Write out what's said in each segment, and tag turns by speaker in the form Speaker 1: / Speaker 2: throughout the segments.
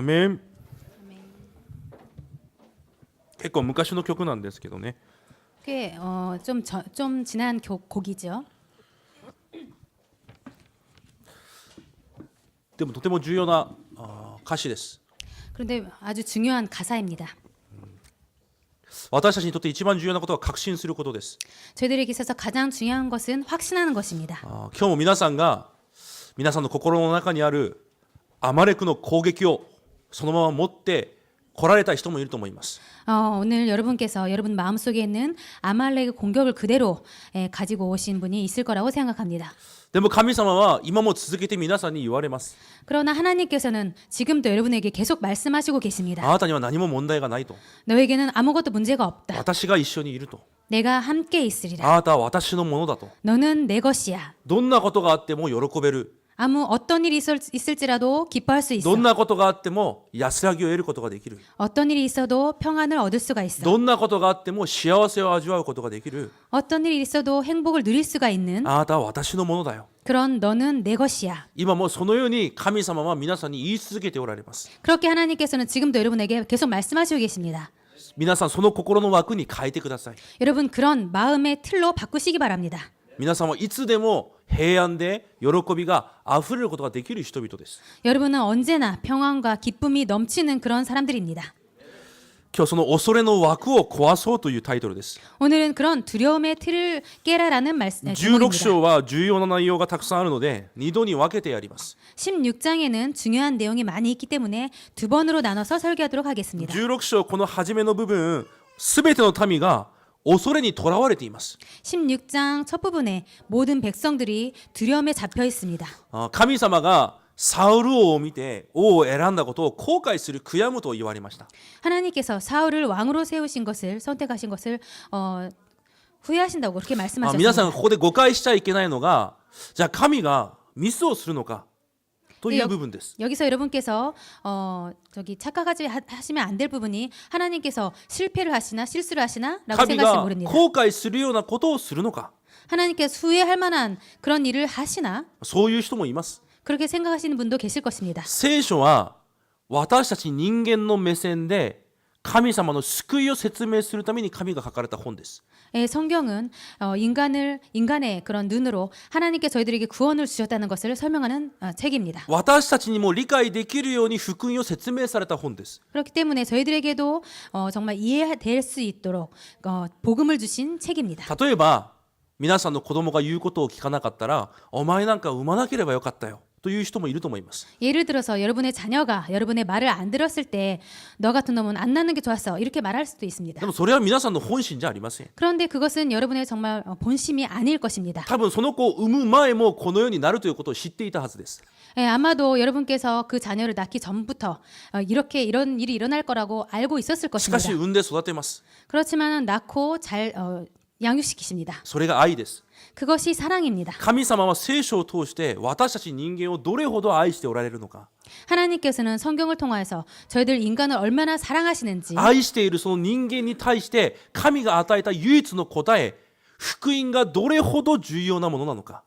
Speaker 1: メン。結構昔の曲なんですけどね。
Speaker 2: 꽤 좀 지난 곡이죠.
Speaker 1: でもとても重要な歌詞です。
Speaker 2: 그런데 아주 중요한 가사입니다.
Speaker 1: 私たちにとって一番重要なことは確信することです。
Speaker 2: 저희들에게 있어서 가장 중요한 것은 확신하는 것입니다.
Speaker 1: 今日も皆さんが皆さんの心の中にあるアマレクの攻撃をそのまま持って来られた人もいると思います。
Speaker 2: 오늘 여러분께서 여러분 마음속에 있는 아말렉의 공격을 그대로 가지고 오신 분이 있을 거라고 생각합니다.
Speaker 1: でも神様は今も続けて皆さんに言われます。
Speaker 2: 그러나 하나님께서는 지금도 여러분에게 계속 말씀하시고
Speaker 1: あ
Speaker 2: 계십니다.
Speaker 1: なたには何も問題がないと。
Speaker 2: 너에게는 아무것도 문제가 없다.
Speaker 1: 私が一緒にいると。
Speaker 2: 내가 함께 있으리라.
Speaker 1: あなたは私のものだと。
Speaker 2: 너는 내 것이야.
Speaker 1: どんなことがあっても喜べる。
Speaker 2: 아무 어떤 일이 있을지라도 기뻐할 수 있어.
Speaker 1: どんなことがあっても安らぎを得ることができる。
Speaker 2: 어떤 일이 있어도 평안을 얻을 수가 있어.
Speaker 1: どんなことがあっても幸せを味わうことができる。
Speaker 2: 어떤 일이 있어도 행복을 누릴 수가 있는
Speaker 1: あなたは私のものだよ。
Speaker 2: 그런 너는 내 것이야.
Speaker 1: 今もそのように神様は皆さんに言い続けておられます。
Speaker 2: 그렇게 하나님께서는 지금도 여러분에게 계속 말씀하시고 계십니다.
Speaker 1: 皆さんその心の枠に変えてください。
Speaker 2: 여러분 그런 마음의 틀로 바꾸시기 바랍니다.
Speaker 1: 皆さんはいつでも平安で喜びがあふれることができる人々です。
Speaker 2: 여러분은 언제나 평안과 기쁨이 넘치는 그런 사람들입니다.
Speaker 1: 今日その恐れの枠を壊そうというタイトルです。
Speaker 2: 오늘은 그런 두려움의 틀을 깨라라는 말씀
Speaker 1: 16
Speaker 2: 제목입니다.
Speaker 1: 章は重要な内容がたくさんあるので2度に分けてやります。
Speaker 2: 16장에는 중요한 내용이 많이 있기 때문에 두 번으로 나눠서 설교하도록 하겠습니다.
Speaker 1: 16章この初めの部分、すべての民が恐れにとらわれています。
Speaker 2: 16장 첫 부분에 모든 백성들이 두려움에 잡혀 있습니다.
Speaker 1: 神様がサウル王を見て王を選んだことを後悔する悔やむと言われました。
Speaker 2: 하나님께서 사울을 왕으로 세우신 것을 선택하신 것을 후회하신다고 그렇게
Speaker 1: 皆さん
Speaker 2: 말씀하셨습니다.
Speaker 1: ここで誤解しちゃいけないのが、じゃあ神がミスをするのかという部分です。
Speaker 2: 여기서 여러분께서 착각하지 하시면 안 될 부분이 하나님께서 실패를 하시나 실수를 하시나라고
Speaker 1: 神
Speaker 2: 생각하시면
Speaker 1: が
Speaker 2: 모릅니다.
Speaker 1: 後悔するようなことをするのか、
Speaker 2: 하나님께서 후회할 만한 그런 일을 하시나
Speaker 1: そういう人もいます。
Speaker 2: 그렇게 생각하시는 분도 계실 것입니다.
Speaker 1: 聖書は私たち人間の目線で神様の救いを説明するために神が書かれた本です。
Speaker 2: 성경은 인간의 그런 눈으로 하나님께 저희들에게 구원을 주셨다는 것을 설명하는 책입니다.
Speaker 1: 私たちにも理解できるように福音を説明された本です。
Speaker 2: 그렇기 때문에 저희들에게도 정말 이해될 수 있도록 복음을 주신 책입니다.
Speaker 1: 例えば皆さんの子供が言うことを聞かなかったら、お前なんか産まなければよかったよという人もいると思います。
Speaker 2: 예를 들어서 여러분의 자녀가 여러분의 말을 안 들었을 때 너 같은 놈은 안 낳는 게 좋았어 이렇게 말할 수도 있습니다.
Speaker 1: でもそれは皆さんの本心じゃありません。
Speaker 2: 그런데 그것은 여러분의 정말 본심이 아닐 것입니다.
Speaker 1: 多分その子を産む前もこのようになるということを知っていたはずです。
Speaker 2: 아마도 여러분께서 그 자녀를 낳기 전부터 이런 일이 일어날 거라고 알고 있었을
Speaker 1: しか
Speaker 2: 것입니다.
Speaker 1: し産んで育てます。
Speaker 2: 그렇지만 낳고 잘 양육시키십니다.
Speaker 1: それが愛です。
Speaker 2: 그것이 사랑입니다.
Speaker 1: 神様は聖書を通して私たち人間をどれほど愛しておられるのか、
Speaker 2: 하나님께서는 성경을 통하여서 저희들 인간을 얼마나 사랑하시는지
Speaker 1: 愛しているその人間に対して神が与えた唯一の答え、福音がどれほど重要なものなのか、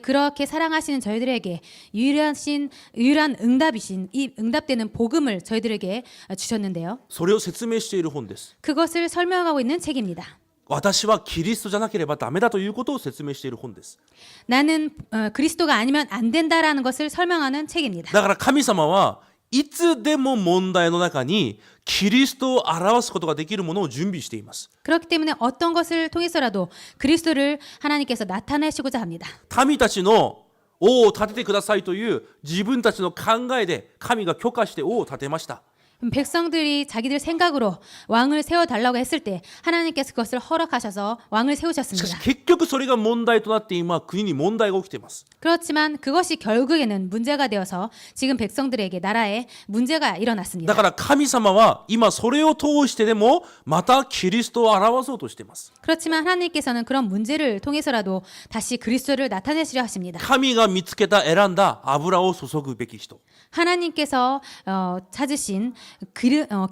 Speaker 2: 그렇게 사랑하시는 저희들에게 유일한 응답이신 이 응답되는 복음을 저희들에게 주셨는데요.
Speaker 1: それを説明している本です。
Speaker 2: 그것을 설명하고 있는 책입니다.
Speaker 1: 私はキリストじゃなければダメだということを説明している本です。
Speaker 2: 나는 그리스도가 아니면 안 된다라는 것을 설명하는 책입니다.
Speaker 1: だから神様はいつでも問題の中にキリストを表すことができるものを準備しています。
Speaker 2: 그렇기 때문에 어떤 것을 통해서라도 그리스도를 하나님께서 나타내시고자 합니다.
Speaker 1: 民たちの王を立ててくださいという自分たちの考えで神が許可して王を立てました。
Speaker 2: 백성들이 자기들 생각으로 왕을 세워달라고 했을 때 하나님께서 그것을 허락하셔서 왕을
Speaker 1: しかし
Speaker 2: 세우셨습니다.
Speaker 1: 結局それが問題となって今国に問題が起きています。
Speaker 2: 그렇지만 그것이 결국에는 문제가 되어서 지금 백성들에게 나라에 문제가
Speaker 1: だ
Speaker 2: 일어났습니다.
Speaker 1: から神様は今それを通してでもまたキリストを表そうとしています。
Speaker 2: 그렇지만 하나님께서는 그런 문제를 통해서라도 다시 그리스도를 나타내시려 하십니다.
Speaker 1: 神が見つけた選んだ油を注ぐべき人、
Speaker 2: 하나님께서 찾으신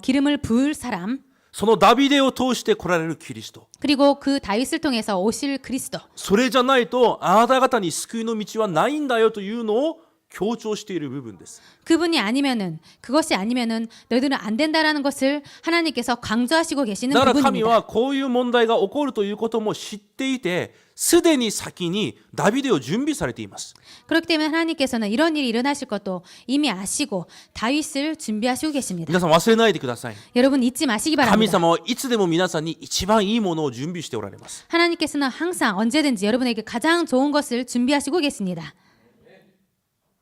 Speaker 2: 기름을 부을 사람
Speaker 1: そのダビデを通して来られるキリスト、
Speaker 2: 그리고 그 다윗을 통해서 오실 그리스도
Speaker 1: それじゃないとあなた方に救いの道はないんだよというのを強調している部分です。
Speaker 2: 그분이 아니면은 그것이 아니면은 너희들은 안 된다라는 것을 하나님께서 강조하시고 계시는
Speaker 1: だから神
Speaker 2: 부분입니다.
Speaker 1: はこういう問題が起こるということも知っていて、すでに先にダビデを準備されています。
Speaker 2: 그렇기 때문에 하나님께서는 이런 일이 일어나실 것도 이미 아시고 다윗을 준비하시고 계십니다.
Speaker 1: 皆さん忘れないでください。
Speaker 2: 여러분 잊지 마시기
Speaker 1: 神
Speaker 2: 바랍니다.
Speaker 1: 様はいつでも皆さんに一番いいものを準備しておられます。
Speaker 2: 하나님께서는 항상 언제든지 여러분에게 가장 좋은 것을 준비하시고 계십니다.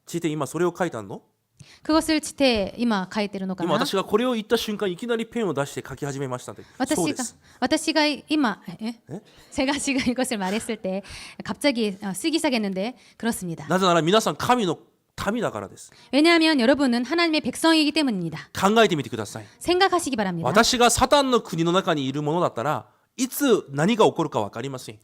Speaker 1: ちて今それを書いたの？
Speaker 2: 그것을 지태 이마 가이테르
Speaker 1: 今
Speaker 2: 노까나
Speaker 1: 私がこれを言った瞬間いきなりペンを出して書き始めましたので。そうです。
Speaker 2: 私が今제가 지금 이것을 말했을 때 갑자기 쓰기 시작했는데 그렇습니다.
Speaker 1: なぜなら皆さん神の民だからです。
Speaker 2: 왜냐하면 여러분은 하나님의 백성이기 때문입니다.
Speaker 1: 考えてみてください。
Speaker 2: 생각하시기 바랍니다.
Speaker 1: 私がサタンの国の中にいるものだったらいつ何が起こるか分かりません。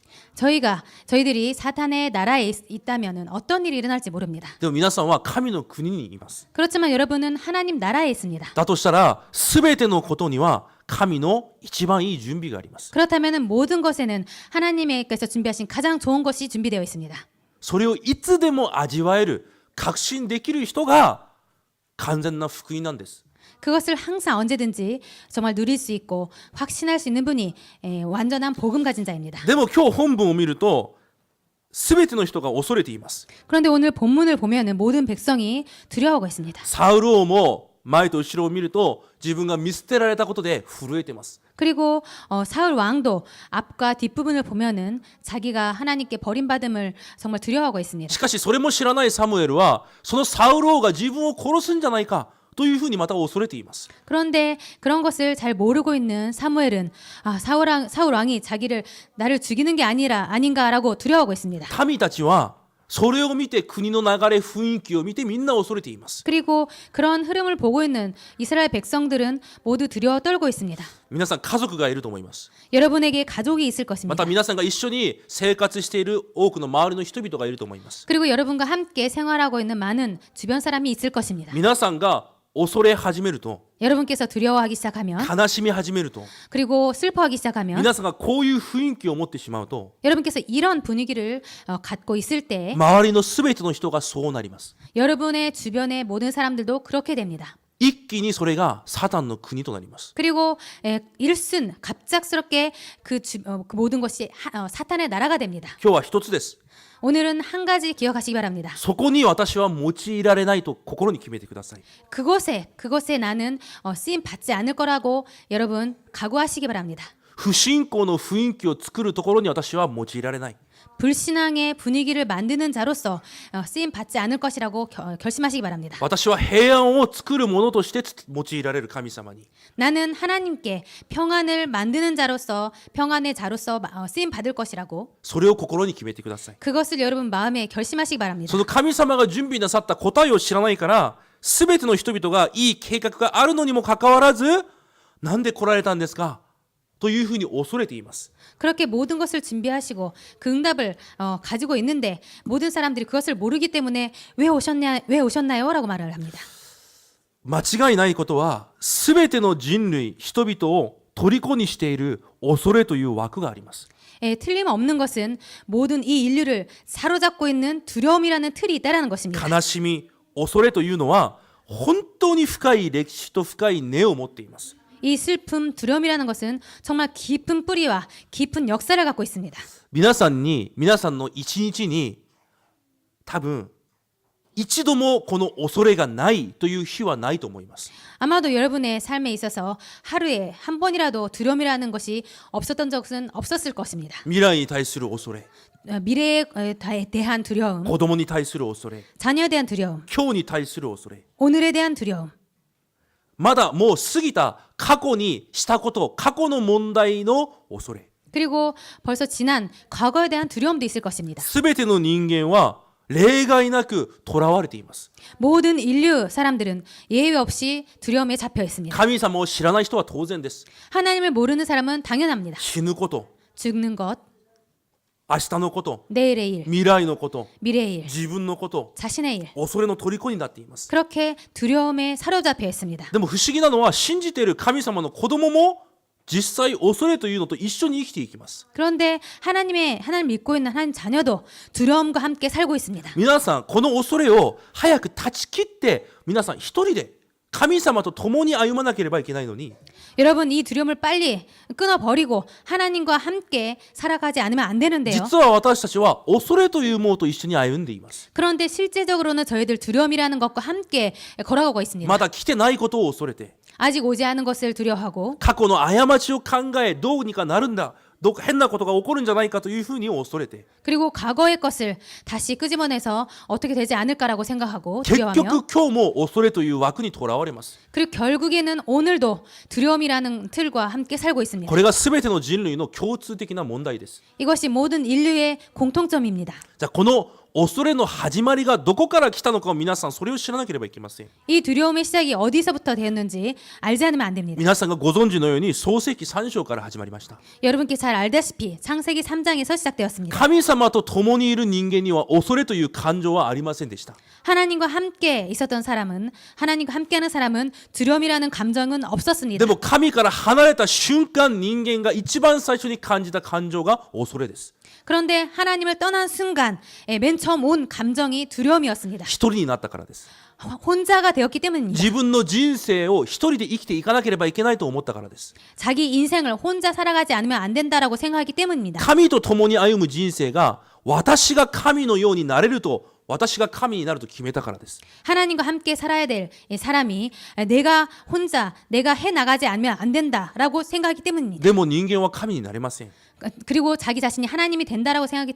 Speaker 2: 저희들이 사탄의 나라에 있다면은 어떤 일이 일어날지 모릅니다.
Speaker 1: でも皆さんは神の国にいます。
Speaker 2: 그렇지만 여러분은 하나님 나라에 있습니다.
Speaker 1: だとしたら全てのことには神の一番いい準備があります。
Speaker 2: 그렇다면은 모든 것에는 하나님께서 준비하신 가장 좋은 것이 준비되어 있습니다.
Speaker 1: それをいつでも味わえる確信できる人が完全な福音なんです。
Speaker 2: 그것을 항상 언제든지 정말 누릴 수 있고 확신할 수 있는 분이 완전한 복음 가진 자입니다.
Speaker 1: でも今日本文を見ると全ての人が恐れています。
Speaker 2: 그런데 오늘 본문을 보면은 모든 백성이 두려워하고 있습니다.
Speaker 1: サウル王も前と後ろを見ると自分が見捨てられたことで震えています。
Speaker 2: 그리고 사울 왕도 앞과 뒷부분을 보면은 자기가 하나님께 버림받음을 정말 두려워하고 있습니다.
Speaker 1: しかしそれも知らないサムエルはそのサウル王が自分を殺すんじゃないかというふうにまた恐れています。
Speaker 2: 그런데 그런 것을 잘 모르고 있는 사무엘은 사울 왕이 나를 죽이는 게 아닌가라고 두려워하고 있습니다.
Speaker 1: 民たちはそれを見て国の流れ雰囲気を見てみんな恐れています。
Speaker 2: 그리고 그런 흐름을 보고 있는 이스라엘 백성들은 모두 두려워 떨고 있습니다.
Speaker 1: 皆さん家族がいると思います。
Speaker 2: 여러분에게 가족이 있을
Speaker 1: ま
Speaker 2: 것입니다.
Speaker 1: た皆さんが一緒に生活している多くの周りの人々がいると思います。
Speaker 2: 그리고 여러분과 함께 생활하고 있는 많은 주변 사람이 있을 것입니다.
Speaker 1: 皆さんが恐れ始めると
Speaker 2: 여러분께서 두려워하기 시작하면
Speaker 1: 悲しみ始めると
Speaker 2: 그리고 슬퍼하기 시작하면
Speaker 1: 皆さんがこういう雰囲気を持ってしまうと
Speaker 2: 여러분께서 이런 분위기를 갖고 있을 때
Speaker 1: 周りのすべての人がそうなります。
Speaker 2: 여러분의 주변의 모든 사람들도 그렇게 됩니다.
Speaker 1: 一気にそれがサタンの国となります。
Speaker 2: 그리고 갑작스럽게 그 모든 것이 사탄의 나라가 됩니다.
Speaker 1: 今日は一つです。
Speaker 2: 오늘은 한 가지 기억하시기 바랍니다.
Speaker 1: そこに私は用いられないと心に決めてください。
Speaker 2: 그곳에 나는 쓰임 받지 않을 거라고 여러분 각오하시기 바랍니다.
Speaker 1: 不信仰の雰囲気を作るところに私は用いられない。
Speaker 2: 불신앙의 분위기를 만드는 자로서 쓰임 받지 않을 것이라고 결심하시기 바랍니다.
Speaker 1: 私は平安を作るものとして用いられる神様に
Speaker 2: 나는 하나님께 평안을 만드는 자로서 평안의 자로서 쓰임 받을 것이라고
Speaker 1: それを心に決めてください。
Speaker 2: 그것을 여러분 마음에 결심하시기 바랍니다.
Speaker 1: その神様が準備なさった答えを知らないから全ての人々がいい計画があるのにもかかわらずなんで来られたんですかというふうに恐れています。
Speaker 2: 그렇게 모든 것을 준비하시고 그 응답을 가지고 있는데 모든 사람들이 그것을 모르기 때문에 왜 오셨나요? 라고 말을 합니다.
Speaker 1: 間違いないことは全ての人類人々を虜にしている恐れという枠があります。
Speaker 2: 틀림없는 것은 모든 이 인류를 사로잡고 있는 두려움이라는 틀이 있다는 것입니다.
Speaker 1: 悲しみ恐れというのは本当に深い歴史と深い根を持っています。
Speaker 2: 이 슬픔, 두려움이라는 것은 정말 깊은 뿌리와 깊은 역사를 갖고 있습니다.
Speaker 1: 皆さんの一日に多分一度もこの恐れがないという日はないと思います。
Speaker 2: 아마도 여러분의 삶에 있어서 하루에 한 번이라도 두려움이라는 것이 없었던 적은 없었을 것입니다.
Speaker 1: 未来に対する恐れ、
Speaker 2: 미래에 대한 두려움,
Speaker 1: 子供に対する恐れ、
Speaker 2: 자녀에 대한 두려움,
Speaker 1: 今日に対する恐れ、
Speaker 2: 오늘에 대한 두려움,
Speaker 1: まだもう過ぎた過去にしたこと、過去の問題の恐れ。
Speaker 2: 그리고 벌써 지난 과거에 대한 두려움도 있을 것입니다.
Speaker 1: すべての人間は例外なく囚われています。
Speaker 2: 모든 인류 사람들은 예외 없이 두려움에 잡혀 있습니다.
Speaker 1: 神様を知らない人は当然です。
Speaker 2: 하나님을 모르는 사람은 당연합니다.
Speaker 1: 死ぬこと、
Speaker 2: 죽는 것,
Speaker 1: 明日のこと、
Speaker 2: 내일의 일,
Speaker 1: 未来のこと、
Speaker 2: 미래의 일,
Speaker 1: 自分のこと、
Speaker 2: 자신의 일.
Speaker 1: 恐れの虜になっています。
Speaker 2: 그렇게 두려움에 사로잡혀 있습니다.
Speaker 1: でも不思議なのは信じている神様の子供も実際恐れというのと一緒に生きていきます。
Speaker 2: 그런데 하나님 믿고 있는 하나님 자녀도 두려움과 함께 살고 있습니다.
Speaker 1: 皆さんこの恐れを早く断ち切って皆さん一人で神様と共に歩まなければいけないのに
Speaker 2: 여러분 이 두려움을 빨리 끊어버리고 하나님과 함께 살아가지 않으면 안 되는데요.
Speaker 1: 実は私たちは恐れというものと一緒に歩んでいます。
Speaker 2: 그런데 실제적으로는 저희들 두려움이라는 것과 함께 걸어가고 있습니다.
Speaker 1: まだ来てないことを恐れて
Speaker 2: 아직 오지 않은 것을 두려워하고
Speaker 1: 過去の過ちを考えどうにかなるんだどうか変なことが起こるんじゃないかというふうに恐れて
Speaker 2: 그리고 과거의 것을 다시 끄집어내서 어떻게 되지 않을까라고 생각하고
Speaker 1: 結
Speaker 2: 두려워하며
Speaker 1: 局今日も恐れという枠にとらわれます。
Speaker 2: 그리고 결국에는 오늘도 두려움이라는 틀과 함께 살고 있습니다.
Speaker 1: これが全ての人類の共通的な問題です。
Speaker 2: 이것이 모든 인류의 공통점입니다.
Speaker 1: じゃあこの恐れの始まりがどこから来たのかを皆さんそれを知らなければいけません。
Speaker 2: 이 두려움의 시작이 어디서부터 되었는지 알지 않으면 안 됩니다.
Speaker 1: 皆さんがご存知のように創世記3章から始まりました。
Speaker 2: 여러분께 잘 알다시피 창세기 3장에서 시작되었습니다.
Speaker 1: 神様と共にいる人間には恐れという感情はありませんでした。
Speaker 2: 하나님과 함께 있었던 사람은 하나님과 함께하는 사람은 두려움이라는 감정은 없었습니다.
Speaker 1: でも神から離れた瞬間人間が一番最初に感じた感情が恐れです。
Speaker 2: 그런데 하나님을 떠난 순간 맨 처음 온 감정이 두려움이었습니다.
Speaker 1: 一人になったからです。
Speaker 2: 혼자가 되었기 때문입니다.
Speaker 1: 自分の人生を一人で生きていかなければいけないと思ったからです。
Speaker 2: 자기 인생을 혼자 살아가지 않으면 안 된다라고 생각하기 때문입니다.
Speaker 1: 神と共に歩む人生が私が神のようになれると私が神になると決めたからです。
Speaker 2: 하나님과 함께 살아야 될 사람이 내가 혼자 내가 해나가지 않으면 안 된다라고 생각하기 때문입니다.
Speaker 1: でも人間は神になれません。
Speaker 2: 그리고 자기 자신이 하나님이 된다라고 생각하기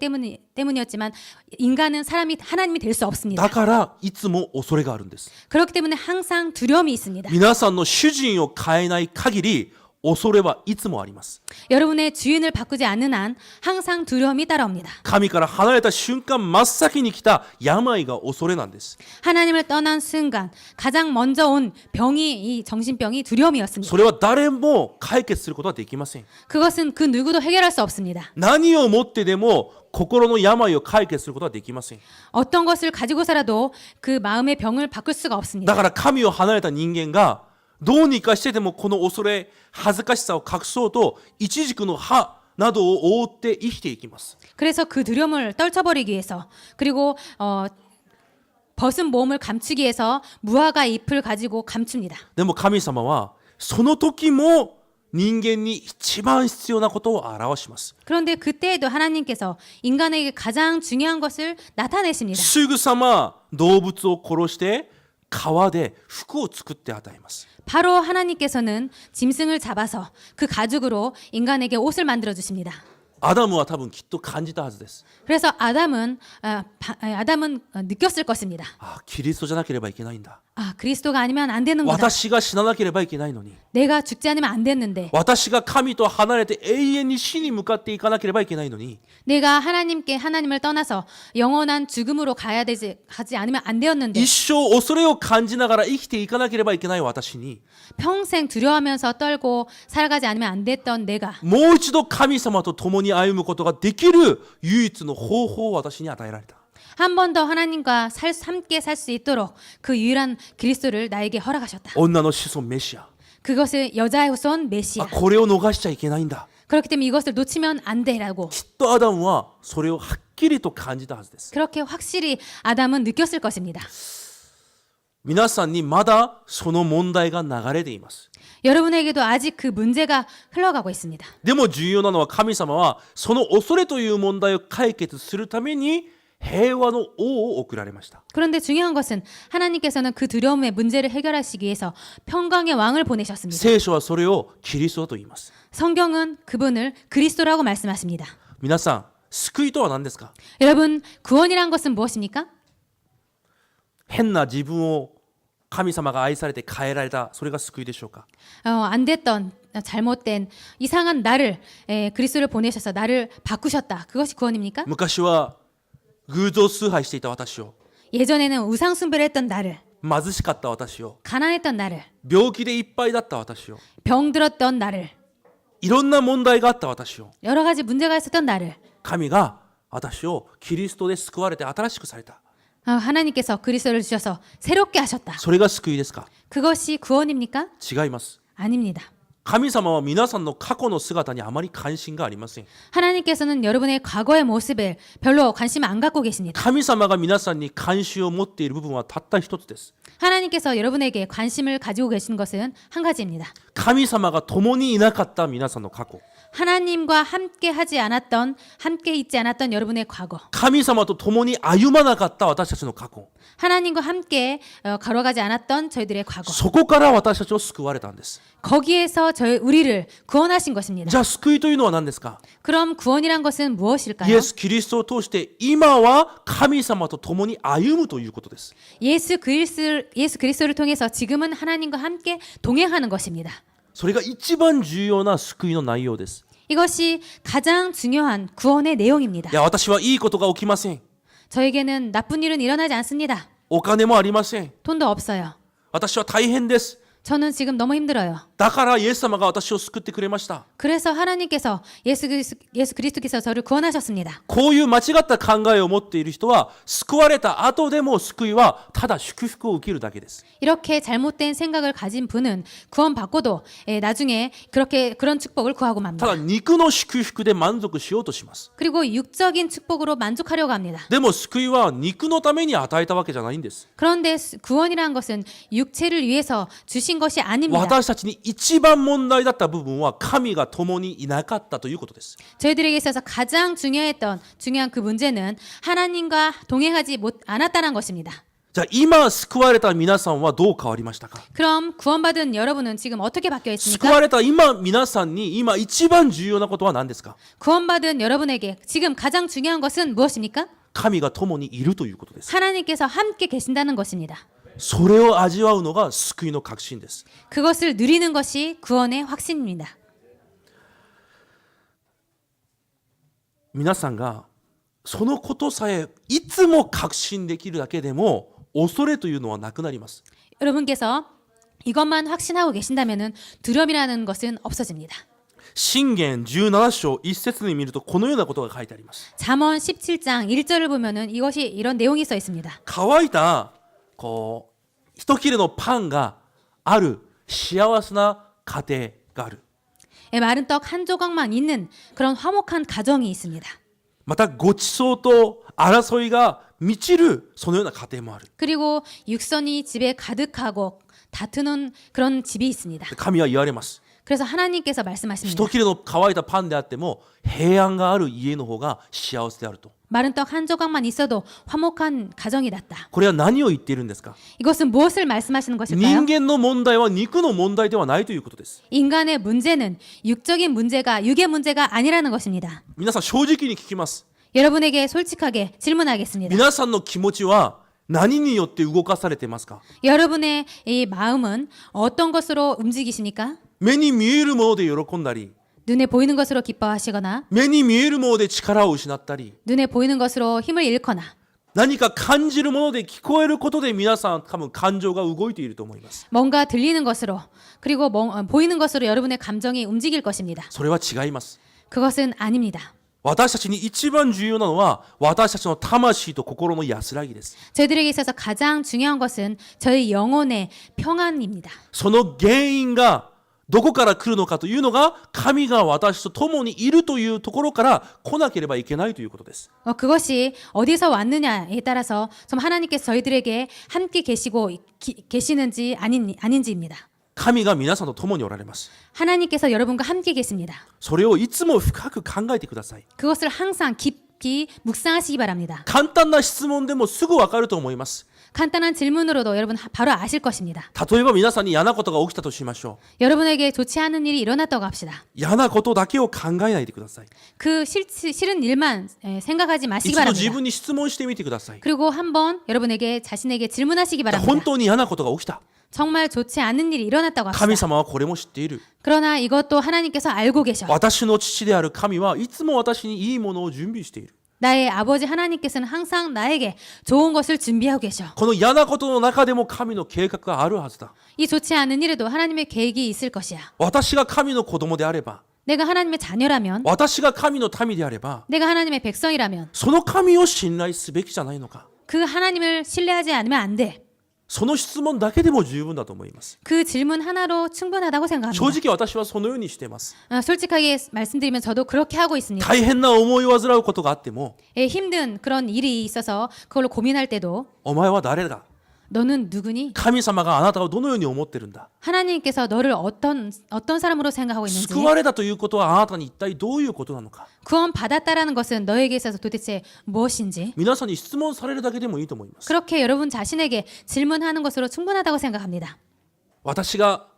Speaker 2: 때문이었지만 인간은 사람이 하나님이 될 수 없습니다.
Speaker 1: だからいつも恐れがあるんです。
Speaker 2: 그렇기 때문에 항상 두려움이 있습니다.
Speaker 1: 皆さんの主人を変えない限り恐れはいつもあります。
Speaker 2: 여러분의 주인을 바꾸지 않는 한 항상 두려움이 따라옵니다.
Speaker 1: 神から離れた瞬間真っ先に来た病が恐れなんです。
Speaker 2: 하나님을 떠난 순간 가장 먼저 온 병이 이 정신병이 두려움이었습니다.
Speaker 1: それは誰も解決することはできません。
Speaker 2: 그것은 그 누구도 해결할 수 없습니다.
Speaker 1: 何をもってでも心の病を解決することはできません。
Speaker 2: 어떤 것을 가지고서라도 그 마음의 병을 바꿀 수가
Speaker 1: だ
Speaker 2: 없습니다.
Speaker 1: から神を離れた人間がどうにかしてでもこの恐れ恥ずかしさを隠そうと一軸の歯などを覆って生きていきます。
Speaker 2: 그래서 그 두려움을 떨쳐버리기 위해서 그리고 벗은 몸을 감추기 위해서 무화과 잎을 가지고 감춥니다.
Speaker 1: でも神様はその時も人間に一番必要なことを表します。
Speaker 2: 그런데 그때에도 하나님께서 인간에게 가장 중요한 것을 나타내십니다.
Speaker 1: すぐさま動物を殺して皮で服を作って与えます。
Speaker 2: 바로 하나님께서는 짐승을 잡아서 그 가죽으로 인간에게 옷을 만들어 주십니다.
Speaker 1: アダムは多分きっと感じたはずです。
Speaker 2: 그래서 아담은 느꼈을 것입니다.
Speaker 1: あ、キリストじゃなければいけないんだ。
Speaker 2: 아, 그리스도가 아니면 안 되는 거다.
Speaker 1: 私が死ななければいけないのに。
Speaker 2: 내가 죽지 않으면 안 됐는데.
Speaker 1: 私が神と離れて永遠に死に向かっていかなければいけないのに。
Speaker 2: 내가 하나님을 떠나서 영원한 죽음으로 가지 않으면 안 되었는데.
Speaker 1: 一生恐れを感じながら生きていかなければいけない私に。
Speaker 2: 평생 두려워하면서 떨고 살아가지 않으면 안 됐던 내가.
Speaker 1: もう一度神様と共に歩むことができる唯一の方法を私に与えられた。
Speaker 2: 한 번 더 하나님과 함께 살 수 있도록 그 유일한 그리스도를 나에게 허락하셨다.
Speaker 1: 女の子孫メシア。
Speaker 2: 그것을 여자의 후손
Speaker 1: あ、
Speaker 2: 메시아.
Speaker 1: これを逃しちゃいけないんだ。
Speaker 2: 그렇기 때문에 이것을 놓치면 안 돼라고.
Speaker 1: きっとアダムはそれをはっきりと感じたはずです。
Speaker 2: 그렇게 확실히 아담은 느꼈을 것입니다.
Speaker 1: 皆さんにまだその問題が流れています。
Speaker 2: 여러분에게도 아직 그 문제가 흘러가고 있습니다.
Speaker 1: でも重要なのは神様はその恐れという問題を解決するために平和の王を送られました。
Speaker 2: 그런데 중요한 것은 하나님께서는 그 두려움의 문제를 해결하시기 위해서 평강의 왕을 보내셨습니다.
Speaker 1: 聖書はそれをキリストだと言います。
Speaker 2: 성경은 그분을 그리스도라고 말씀하십니다. 皆
Speaker 1: さん、救いとは何ですか?
Speaker 2: 여러분, 구원이란 것은 무엇입니까?
Speaker 1: 変な自分を神様が愛されて変えられた、それが救いでしょうか?
Speaker 2: 안 됐던 잘못된 이상한 나를 그리스도를 보내셔서 나를 바꾸셨다. 그것이 구원입니까?
Speaker 1: 昔は偶像崇拝していた私を
Speaker 2: 예전에는 우상 숭배를 했던 나를
Speaker 1: 貧しかった私を
Speaker 2: 가난했던 나를
Speaker 1: 病気でいっぱいだった私を
Speaker 2: 병들었던 나를
Speaker 1: いろんな問題があった私を
Speaker 2: 여러 가지 문제가 있었던 나를
Speaker 1: 神が私をキリストで救われて新しくされた
Speaker 2: 하나님께서 그리스도를 주셔서 새롭게 하셨다.
Speaker 1: それが救いですか?
Speaker 2: 그것이 구원입니까?
Speaker 1: 違います.
Speaker 2: 아닙니다.
Speaker 1: 神様は皆さんの過去の姿にあまり関心がありません。
Speaker 2: 하나님께서는 여러분의 과거의 모습에 별로 관심을 안 갖고 계십니다.
Speaker 1: 神様が皆さんに関心を持っている部分はたった一つです。
Speaker 2: 하나님께서 여러분에게 관심을 가지고 계신 것은 한 가지입니다.
Speaker 1: 神様が共にいなかった皆さんの過去。
Speaker 2: 하나님과 함께 하지 않았던, 함께 있지 않았던 여러분의 과거.
Speaker 1: 神様と共に歩まなかった私たちの過去。
Speaker 2: 하나님과 함께 걸어가지 않았던 저희들의 과거.
Speaker 1: そこから私たちを救われたんです。
Speaker 2: 거기에서 우리를 구원하신 것입니다.
Speaker 1: じゃあ救いというのは何ですか？
Speaker 2: 그럼 구원이란 것은
Speaker 1: イ
Speaker 2: 무엇일까요?
Speaker 1: エス・キリストを通して今は神様と共に歩むということです。
Speaker 2: 예수 그리스도를 통해서 지금은 하나님과 함께 동행하는 것입니다.
Speaker 1: それが一番重要な救いの内容です。
Speaker 2: 이것이 가장 중요한 구원의 내용입니다.
Speaker 1: いや、私はいいことが起きません。
Speaker 2: 저에게는 나쁜 일은 일어나지 않습니다.
Speaker 1: お金もありません。
Speaker 2: 돈도 없어요.
Speaker 1: 私は大変です。
Speaker 2: 저는 지금 너무 힘들어요.
Speaker 1: だからイエス様が私を救ってくれました。
Speaker 2: 그래서 하나님께서 예수 그리스도께서 저를 구원하셨습니다.
Speaker 1: こういう間違った考えを持っている人は救われた後でも救いはただ祝福を受けるだけです。
Speaker 2: 이렇게 잘못된 생각을 가진 분은 구원받고도 나중에 그런 축복을 구하고
Speaker 1: た
Speaker 2: 맙니다.
Speaker 1: だ肉の祝福で満足しようとします。
Speaker 2: 그리고 육적인 축복으로 만족하려고 합니다.
Speaker 1: でも救いは肉のために与えたわけじゃないんです。
Speaker 2: 그런데 구원이라는 것은 육체를 위해서 주신 것이 아닙니다.
Speaker 1: 私たちに一番問題だった部分は神が共にいなかったということです。
Speaker 2: 저희들에게 있어서 가장 중요한 그 문제는 하나님과 동행하지 않았다는 것입니다.
Speaker 1: じゃあ今救われた皆さんはどう変わりましたか？
Speaker 2: 그럼 구원받은 여러분은 지금 어떻게 바뀌어
Speaker 1: 救
Speaker 2: 있습니까?
Speaker 1: われた今皆さんに今一番重要なことは何ですか？
Speaker 2: 구원받은 여러분에게 지금 가장 중요한 것은 무엇입니까?
Speaker 1: 神が共にいるということです。
Speaker 2: 하나님께서 함께 계신다는 것입니다.
Speaker 1: それを味わうのが救いの確信です。
Speaker 2: 그것을 누리는 것이 구원의 확신입니다.
Speaker 1: 皆さんがそのことさえいつも確信できるだけでも恐れというのはなくなります。
Speaker 2: 여러분께서 이것만 확신하고 계신다면 두려움이라는 것은 없어집니다.
Speaker 1: 箴言17章1節に見るとこのようなことが書いてあります。
Speaker 2: 잠언 17장 1절을 보면은 이것이 이런 내용이 써 있습니다.
Speaker 1: 乾いたこう一切れのパンがある幸せな家庭がある。
Speaker 2: 마른 떡 한 조각만 있는 그런 화목한 가정이 있습니다.
Speaker 1: またごちそうと争いが満ちるそのような家庭もある。
Speaker 2: 그리고 육선이 집에 가득하고 다투는 그런 집이 있습니다.
Speaker 1: 神は言われます。
Speaker 2: 그래서 하나님께서 말씀하십니다.
Speaker 1: 一切れの乾いたパンであっても平安がある家の方が幸せであると。
Speaker 2: 마른 떡 한 조각만 있어도 화목한 가정이 낫다.
Speaker 1: これは何を言っているんですか？
Speaker 2: 이것은 무엇을 말씀하시는 것일까요?
Speaker 1: 人間の問題は肉の問題ではないということです。
Speaker 2: 인간의 문제는 육적인 문제가 육의 문제가 아니라는 것입니다.
Speaker 1: 皆さん正直に聞きます。
Speaker 2: 여러분에게 솔직하게 질문하겠습니다.
Speaker 1: 皆さんの気持ちは何によって動かされていますか？
Speaker 2: 여러분의 이 마음은 어떤 것으로 움직이십니까?
Speaker 1: 目に見えるもので喜んだり、
Speaker 2: 눈에 보이는 것으로 기뻐하시거나
Speaker 1: 目に見えるもので力を失ったり、
Speaker 2: 눈에 보이는 것으로 힘을 잃거나
Speaker 1: 何か感じるもので聞こえることで皆さん多分感情が動いていると思います。
Speaker 2: 뭔가 들리는 것으로 그리고 보이는 것으로 여러분의 감정이 움직일 것입니다.
Speaker 1: それは違います。
Speaker 2: 그것은 아닙니다.
Speaker 1: 私たちに一番重要なのは私たちの魂と心の安らぎです。
Speaker 2: 저희들에게 있어서 가장 중요한 것은 저희 영혼의 평안입니다.
Speaker 1: その原因がどこから来るのかというのが神が私と共にいるというところから来なければいけないということです。
Speaker 2: 그것이 어디서 왔느냐에 따라서 좀 하나님께서 저희들에게 함께 계시는지 아닌지입니다.
Speaker 1: 神が皆さんと共におられます。
Speaker 2: 하나님께서 여러분과 함께 계십니다.
Speaker 1: それをいつも深く考えてください。
Speaker 2: 그것을 항상 깊이 묵상하시기 바랍니다.
Speaker 1: 簡単な質問でもすぐわかると思います。
Speaker 2: 간단한 질문으로도 여러분 바로 아실 것입니다.
Speaker 1: 例えば皆さんに嫌なことが起きたとしましょ
Speaker 2: 여러분에게 좋지 않은 일이 일어났다고 합시다.
Speaker 1: う。嫌なことだけを考えないでください。
Speaker 2: 그 싫은 일만 생각하지 마시기
Speaker 1: 一度自
Speaker 2: 바랍니다.
Speaker 1: 分に質問してみてください。
Speaker 2: 그리고 한번 자신에게 질문하시기
Speaker 1: 本
Speaker 2: 바랍니다.
Speaker 1: 当に嫌なことが起きた。
Speaker 2: 정말 좋지 않은 일이 일어났다고
Speaker 1: 神
Speaker 2: 합시다.
Speaker 1: 様はこれも知っている。
Speaker 2: 그러나 이것도 하나님께서 알고 계셔.
Speaker 1: 私の父である神はいつも私にいいものを準備している。
Speaker 2: 나의 아버지 하나님께서는 항상 나에게 좋은 것을 준비하고 계셔.
Speaker 1: この嫌なことの中でも神の計画があるはずだ。
Speaker 2: 이 좋지 않은 일에도 하나님의 계획이 있을 것이야.
Speaker 1: 私が神の子供であれば、
Speaker 2: 내가 하나님의 자녀라면,
Speaker 1: 私が神の民であれば、
Speaker 2: 내가 하나님의 백성이라면
Speaker 1: その神を信頼すべきじゃないのか。
Speaker 2: 그 하나님을 신뢰하지 않으면 안 돼.
Speaker 1: その質問だけでも十分だと思います。
Speaker 2: 그 질문 하나로 충분하다고 생각합니다.
Speaker 1: 正直私はそのようにしています。
Speaker 2: 솔직하게 말씀드리면 저도 그렇게 하고 있습니다.
Speaker 1: 大変な思いを患うことがあっても
Speaker 2: 힘든 그런 일이 있어서 그걸로 고민할 때도
Speaker 1: お前は誰だ
Speaker 2: 너는 누구니?
Speaker 1: 神様があなたをどのように思ってるんだ
Speaker 2: 하나님께서 너를 어떤 사람으로 생각하고 있는지
Speaker 1: 救われたということはあなたに一体どういうことなのか
Speaker 2: 구원 받았다라는 것은 너에게 있어서 도대체 무엇인지
Speaker 1: 皆さんに質問されるだけでもいいと思います。
Speaker 2: 그렇게 여러분 자신에게 질문하는 것으로 충분하다고 생각합니다.
Speaker 1: 私は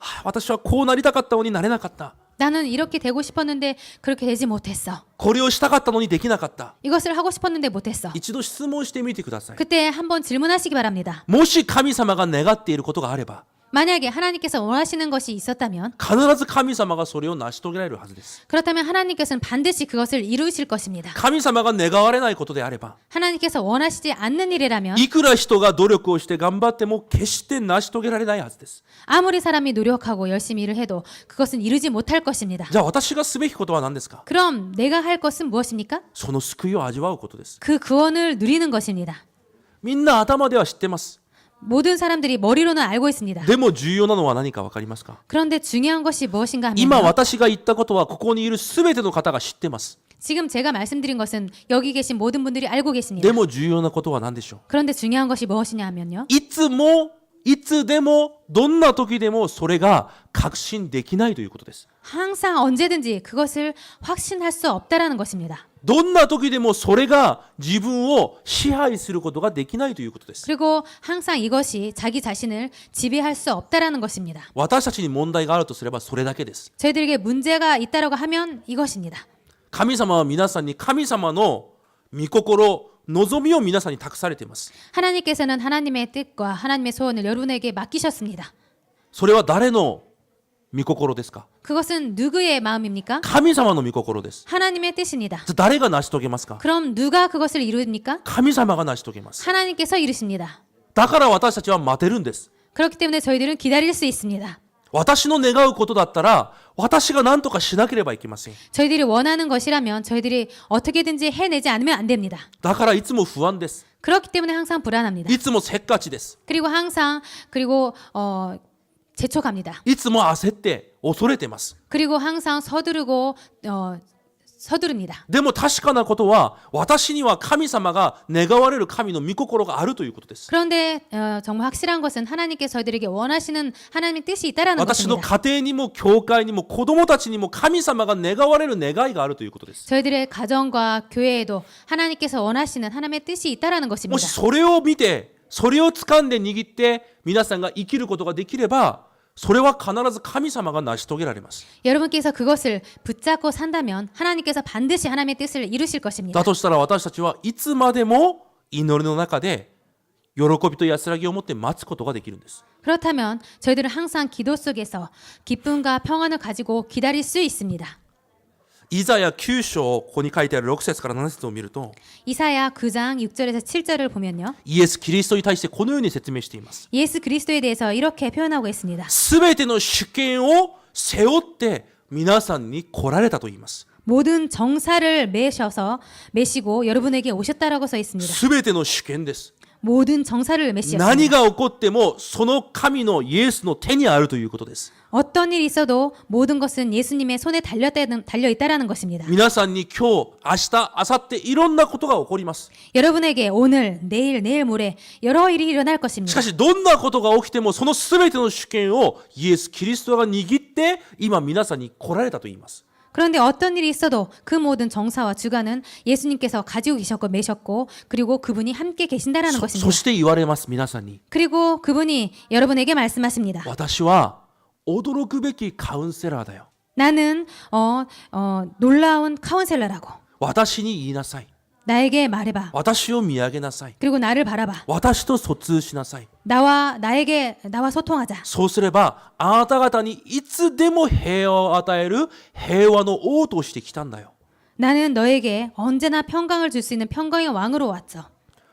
Speaker 1: こうなりたかったのになれなかった
Speaker 2: 나는 이렇게 되고 싶었는데 그렇게 되지 못했어.
Speaker 1: これをしたかったのにできなかった
Speaker 2: 이것을 하고 싶었는데 못했어.
Speaker 1: 一度質問してみてください。
Speaker 2: 그때 한번 질문하시기 바랍니다.
Speaker 1: もし神様が願っていることがあれば
Speaker 2: 만약에 하나님께서 원하시는 것이 있었다면
Speaker 1: 必ず神様がそれを成し遂げられるはずです。
Speaker 2: 그렇다면 하나님께서는 반드시 그것을 이루실 것입니다.
Speaker 1: 神様が願われないことであれば
Speaker 2: 하나님께서 원하시지 않는 일이라면
Speaker 1: いくら人が努力をして頑張っても決して成し遂げられないはずです。
Speaker 2: 아무리 사람이 노력하고 열심히 일을 해도 그것은 이루지 못할 것입니다.
Speaker 1: じゃあ私がすべきことは何ですか
Speaker 2: 그럼 내가 할 것은 무엇입니까?
Speaker 1: その救いを味わうことです。
Speaker 2: 그 구원을 누리는 것입니다.
Speaker 1: みんな頭では知ってます。
Speaker 2: 모든 사람들이 머리로는 알고 있습니다.
Speaker 1: でも重要なのは何か分かりますか
Speaker 2: 그런데 중요한 것이 무엇인가
Speaker 1: 今
Speaker 2: 하면
Speaker 1: 私が言ったことはここにいるすべての方が知ってます。
Speaker 2: 지금 제가 말씀드린 것은 여기 계신 모든 분들이 알고 계십니다.
Speaker 1: でも重要なことは何でしょう
Speaker 2: 그런데 중요한 것이 무엇이냐 하면요.
Speaker 1: いつもいつでもどんな時でもそれが確信できないということです。
Speaker 2: 항상 언제든지 그것을 확신할 수 없다라는 것입니다.
Speaker 1: どんな時でもそれが自分を支配することができないということです。
Speaker 2: 그리고 항상 이것이 자기 자신을 지배할 수 없다라는 것입니다.
Speaker 1: 私たちに問題があるとすればそれだけです。
Speaker 2: 저희들에게 문제가 있다라고 하면 이것입니다.
Speaker 1: 神様は皆さんに神様の御心、望みを皆さんに託されています。
Speaker 2: 하나님께서는 하나님의 뜻과 하나님의 소원을 여러분에게 맡기셨습니다.
Speaker 1: それは誰の御心ですか
Speaker 2: 그것은 누구의 마음입니까?
Speaker 1: 神様の御心です。
Speaker 2: 하나님의 뜻입니다.
Speaker 1: じゃあ誰が成し遂げますか
Speaker 2: 그럼 누가 그것을 이룹니까?
Speaker 1: 神様が成し遂げます。
Speaker 2: 하나님께서 이루십니다.
Speaker 1: だから私たちは待てるんです。
Speaker 2: 그렇기 때문에 저희들은 기다릴 수 있습니다.
Speaker 1: 私の願うことだったら私が何とかしなければいけません。
Speaker 2: 저희들이 원하는 것이라면 저희들이 어떻게든지 해내지 않으면 안 됩니다.
Speaker 1: だからいつも不安です。
Speaker 2: 그렇기 때문에 항상 불안합니다.
Speaker 1: いつもせっかちです。
Speaker 2: 그리고 재촉합니다.
Speaker 1: いつも焦って恐れてます。
Speaker 2: 그리고 항상 서두릅니다.
Speaker 1: でも確かなことは私には神様が願われる神の御心があるということです。
Speaker 2: 그런데 정말 확실한 것은 하나님께서 저희들에게 원하시는 하나님의 뜻이 있다라는
Speaker 1: 私の
Speaker 2: 것입니다.
Speaker 1: 家庭にも教会にも子供たちにも神様が願われる願いがあるということです。
Speaker 2: 저희들의 가정과 교회에도 하나님께서 원하시는 하나님의 뜻이 있다라는
Speaker 1: も
Speaker 2: 것입니다.
Speaker 1: しそれを見てそれを掴んで握って皆さんが生きることができればそれは必ず神様が成し遂げられます。
Speaker 2: 여러분께서 그것을 붙잡고 산다면 하나님께서 반드시 하나님의 뜻을 이루실 것입니다.
Speaker 1: だとしたら私たちはいつまでも祈りの中で喜びと安らぎを持って待つことができるんです。
Speaker 2: 그렇다면 저희들은 항상 기도 속에서 기쁨과 평안을 가지고 기다릴 수 있습니다.
Speaker 1: イザヤ9章ここに書いてある6節から7節を見ると
Speaker 2: 이사야 9장 6절에서 7절을 보면요.
Speaker 1: イエス・キリストに対してこのように説明しています。
Speaker 2: 예수 그리스도에 대해서 이렇게 표현하고 있습니다.
Speaker 1: すべての主権を背負って皆さんに来られたと言います。
Speaker 2: 모든 정사를 메시고 여러분에게 오셨다라고 써 있습니다.
Speaker 1: すべての主権です。
Speaker 2: 모든 정사를 메시었습니다.
Speaker 1: 何が起こってもその神のイエスの手にあるということです。
Speaker 2: 어떤 일이 있어도 모든 것은 예수님의 손에 달려 있다라는 것입니다.
Speaker 1: 皆さんに今日、明日、明後日いろんなことが起こります。
Speaker 2: 여러분에게 오늘, 내일 모레 여러 일이 일어날
Speaker 1: し
Speaker 2: 것입니다.
Speaker 1: かしどんなことが起きてもそのすべての主権をイエス・キリストが握って今皆さんに来られたと言います。
Speaker 2: 그런데 어떤 일이 있어도 그 모든 정사와 주관은 예수님께서 가지고 계셨고 매셨고 그리고 그분이 함께 계신다라는
Speaker 1: そ
Speaker 2: 것입니다.
Speaker 1: して言われます皆さんに
Speaker 2: 그리고 그분이 여러분에게 말씀하십니다.
Speaker 1: 私は驚くべきカウンセラーだよ。
Speaker 2: 나는 놀라운 카운셀러라고.
Speaker 1: 私に言いなさい。
Speaker 2: 나에게 말해봐.
Speaker 1: 私を見上げなさい。
Speaker 2: 그리고 나를 바라봐.
Speaker 1: 私と疎通しなさい。
Speaker 2: 나와 소통하자.
Speaker 1: そうすればあなた方にいつでも平和を与える平和の王としてきたんだよ。
Speaker 2: 나는 너에게 언제나 평강을 줄 수 있는 평강의 왕으로 왔죠.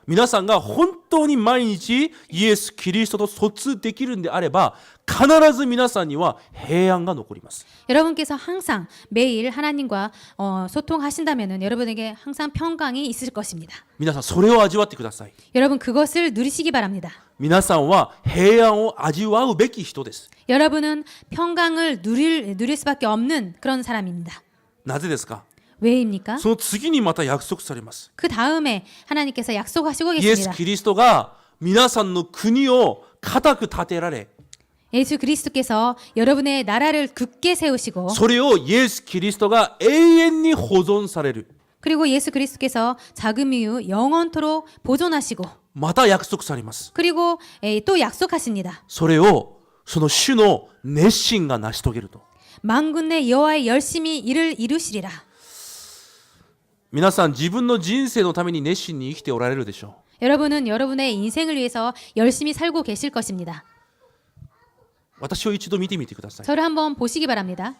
Speaker 1: 皆さんが本当に毎日イエス・キリストと疎通できるんであれば必ず皆さんには平安が残ります。
Speaker 2: 여러분께서 항상 매일 하나님과 소통하신다면은 여러분에게 항상 평강이 있을 것입니다.
Speaker 1: 皆さんそれを味わってください。
Speaker 2: 여러분 그것을 누리시기 바랍니다.
Speaker 1: 皆さんは平安を味わうべき人です。
Speaker 2: 여러분은 평강을 누릴 수밖에 없는 그런 사람입니다.
Speaker 1: なぜですか？
Speaker 2: 왜입니까?
Speaker 1: その次にまた約束されます。
Speaker 2: 그 다음에 하나님께서 약속하시고
Speaker 1: イエス・
Speaker 2: 계십니다.
Speaker 1: キリストが皆さんの国を固く立てられ、
Speaker 2: 예수 그리스도께서 여러분의 나라를 굳게 세우시고
Speaker 1: それをイエス・キリストが永遠に保存される。
Speaker 2: 그리고 예수 그리스도께서 자금 이후 영원토록 보존하시고
Speaker 1: また約束されます。
Speaker 2: 그리고 또 약속하십니다.
Speaker 1: それをその主の熱心が成し遂げると。
Speaker 2: 만군의 여호와의 열심히 이를 이루시리라.
Speaker 1: 皆さん自分の人生のために熱心に生きておられるでしょ
Speaker 2: 여러분은 여러분의 인생을 위해서 열심히 살고 계실 것입니다.
Speaker 1: う。私を一度見てみてください。
Speaker 2: 저를 한번 보시기 바랍니다.